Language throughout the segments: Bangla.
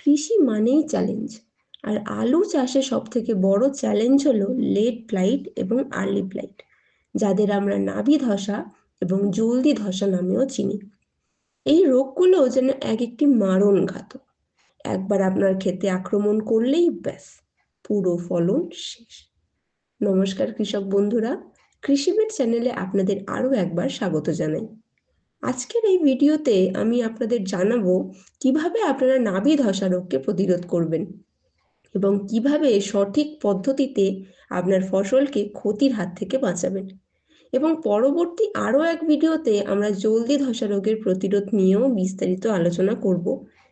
কৃষি মানেই চ্যালেঞ্জ, আর আলু চাষে সব থেকে বড় চ্যালেঞ্জ হলো লেট ব্লাইট এবং আর্লি ব্লাইট, যাদের আমরা নাভি ধসা এবং জলদি ধসা নামেও চিনি। এই রোগগুলো যেন এক একটি মারণ ঘাতক। একবার আপনার ক্ষেতে আক্রমণ করলেই ব্যাস, পুরো ফলন শেষ। নমস্কার কৃষক বন্ধুরা, কৃষিবিদ চ্যানেলে আপনাদের আরও একবার স্বাগত জানাই। আজকের এই ভিডিওতে আমি আপনাদের জানাবো কিভাবে আপনারা নাভি ধসা রোগকে প্রতিরোধ করবেন এবং কিভাবে সঠিক পদ্ধতিতে আপনার ফসলকে ক্ষতির হাত থেকে বাঁচাবেন। এবং পরবর্তী আরও এক ভিডিওতে আমরা জলদি ধসা রোগের প্রতিরোধ নিয়েও বিস্তারিত আলোচনা করব,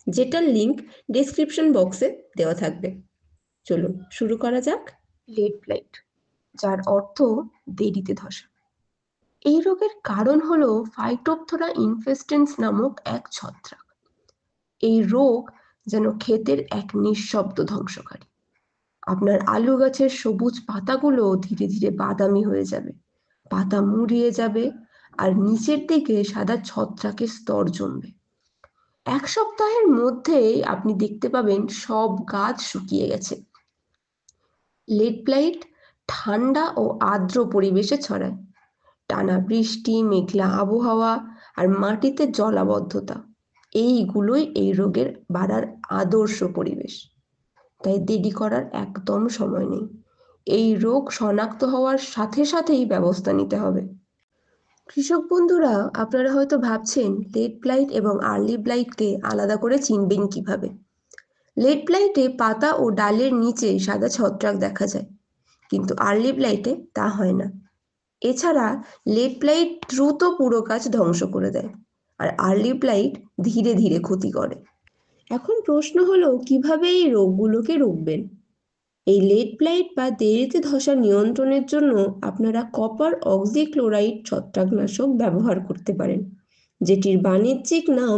যেটার লিঙ্ক ডেসক্রিপশন বক্সে দেওয়া থাকবে। চলুন শুরু করা যাক। লেট ব্লাইট, যার অর্থ দেরিতে ধসা। এই রোগের কারণ হলো ফাইটোপথোরা ইনফেস্টেন্স নামক এক ছত্রাক। এই রোগ যেন ক্ষেতের এক নিঃশব্দ ধ্বংসকারী। আপনার আলু গাছের সবুজ পাতাগুলো ধীরে ধীরে বাদামি হয়ে যাবে, পাতা মুড়িয়ে যাবে, আর নিচের দিকে সাদা ছত্রাকের স্তর জমবে। এক সপ্তাহের মধ্যেই আপনি দেখতে পাবেন সব গাছ শুকিয়ে গেছে। লেট ব্লাইট ঠান্ডা ও আর্দ্র পরিবেশে ছড়ায়। টানা বৃষ্টি, মেঘলা আবহাওয়া আর মাটিতে জলাবদ্ধতা, এইগুলোই এই রোগের বাড়ার আদর্শ পরিবেশ। তাই দেরি করার একদম সময় নেই। এই রোগ শনাক্ত হওয়ার সাথে সাথেই ব্যবস্থা নিতে হবে। কৃষক বন্ধুরা, আপনারা হয়তো ভাবছেন লেট ব্লাইট এবং আর্লি ব্লাইটকে আলাদা করে চিনবেন কিভাবে। লেট ব্লাইটে পাতা ও ডালের নিচে সাদা ছত্রাক দেখা যায়, কিন্তু আর্লি ব্লাইটে তা হয় না। এছাড়া লেট ব্লাইট দ্রুত পুরো গাছ ধ্বংস করে দেয়, আর আর্লি ব্লাইট ধীরে ধীরে ক্ষতি করে। এখন প্রশ্ন হলো কিভাবে এই রোগগুলোকে রুখবেন। এই লেট ব্লাইট বা দেরিতে ধসা নিয়ন্ত্রণের জন্য আপনারা কপার অক্সিক্লোরাইড ছত্রাকনাশক ব্যবহার করতে পারেন, যেটির বাণিজ্যিক নাম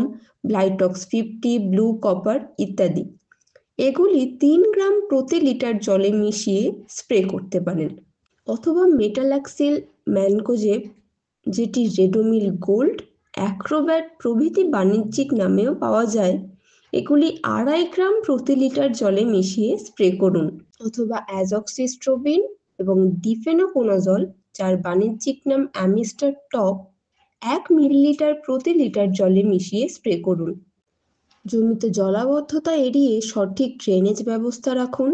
ব্লাইটক্স 50, ব্লু কপার ইত্যাদি। এগুলি 3 গ্রাম প্রতি লিটার জলে মিশিয়ে স্প্রে করতে পারেন, অথবা মেটালাক্সিল ম্যানকোজেব, যেটি রেডোমিল গোল্ড, অ্যাক্রোব্যাট প্রভৃতি বাণিজ্যিক নামেও পাওয়া যায়, এগুলি 2.5 গ্রাম প্রতি লিটার জলে মিশিয়ে স্প্রে করুন। অথবা অ্যাজক্সিস্ট্রোবিন এবং ডিফেনোকোনাজল, যার বাণিজ্যিক নাম অ্যামিস্টার টপ, 1 মিলিলিটার প্রতি লিটার জলে মিশিয়ে স্প্রে করুন। জমিতে জলাবদ্ধতা এড়িয়ে সঠিক ড্রেনেজ ব্যবস্থা রাখুন।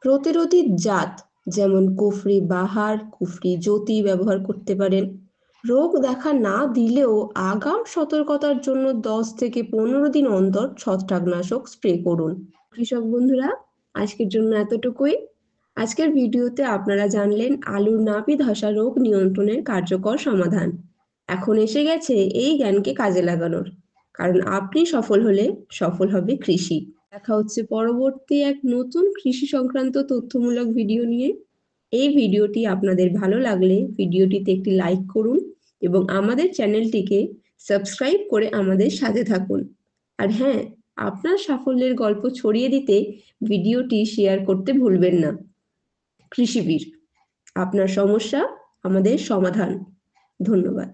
প্রতিরোধী জাত যেমন কুফরি বাহার, কুফরি জ্যোতি ব্যবহার করতে পারেন। রোগ দেখা না দিলেও আগাম সতর্কতার জন্য 10 থেকে 15 দিন অন্তর ছত্রাকনাশক স্প্রে করুন। কৃষক বন্ধুরা, আজকের জন্য এতটুকুই। আজকের ভিডিওতে আপনারা জানলেন আলুর নাভি ধসা রোগ নিয়ন্ত্রণের কার্যকর সমাধান। এখন এসে গেছে এই জ্ঞানকে কাজে লাগানোর, কারণ আপনি সফল হলে সফল হবে কৃষি। দেখা হচ্ছে পরবর্তী এক নতুন কৃষি সংক্রান্ত তথ্যমূলক ভিডিও নিয়ে। এই ভিডিওটি আপনাদের ভালো লাগলে ভিডিওটিতে একটি লাইক করুন এবং আমাদের চ্যানেলটিকে সাবস্ক্রাইব করে আমাদের সাথে থাকুন। আর হ্যাঁ, আপনার সাফল্যের গল্প ছড়িয়ে দিতে ভিডিওটি শেয়ার করতে ভুলবেন না। কৃষিবীর, আপনার সমস্যা আমাদের সমাধান। ধন্যবাদ।